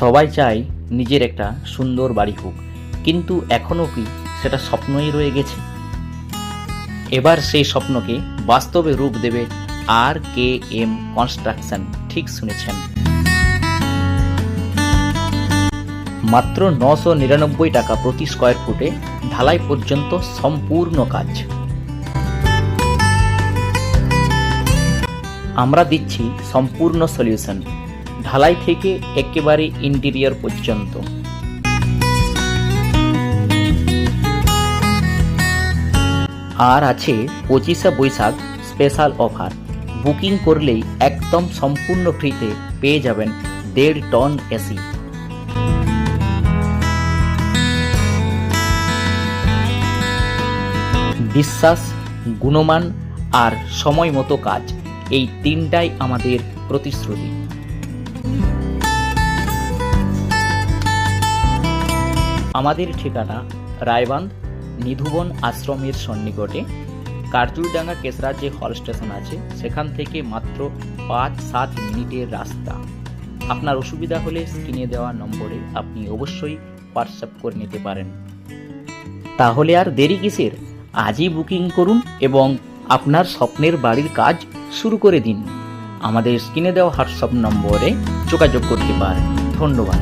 সবাই চায় নিজের একটা সুন্দর বাড়ি হোক, কিন্তু এখনও কি সেটা স্বপ্নই রয়ে গেছে? এবার সেই স্বপ্নকে বাস্তবে রূপ দেবে RKM কনস্ট্রাকশন। ঠিক শুনেছেন, মাত্র 999 টাকা প্রতি স্কয়ার ফুটে ঢালাই পর্যন্ত সম্পূর্ণ কাজ। আমরা দিচ্ছি সম্পূর্ণ সলিউশন, ঢালাই থেকে একেবারে ইন্টেরিয়র পর্যন্ত। আর আছে 25শে বৈশাখ স্পেশাল অফার। বুকিং করলেই একদম সম্পূর্ণ ফ্রিতে পেয়ে যাবেন 1.5 টন এসি। বিশ্বাস, গুণমান আর সময় মতো কাজ, এই তিনটাই আমাদের প্রতিশ্রুতি। আমাদের ঠিকানা রায়বান্ধ নিধুবন আশ্রমের সন্নিকটে। কার্জুরডাঙ্গা কেশরা যে হল স্টেশন আছে সেখান থেকে মাত্র 5-7 মিনিটের রাস্তা। আপনার অসুবিধা হলে স্ক্রিনে দেওয়া নম্বরে আপনি অবশ্যই হোয়াটসঅ্যাপ করে নিতে পারেন। তাহলে আর দেরি কিসের? আজই বুকিং করুন এবং আপনার স্বপ্নের বাড়ির কাজ শুরু করে দিন। আমাদের স্ক্রিনে দেওয়া হোয়াটসঅ্যাপ নম্বরে যোগাযোগ করতে পারেন। ধন্যবাদ।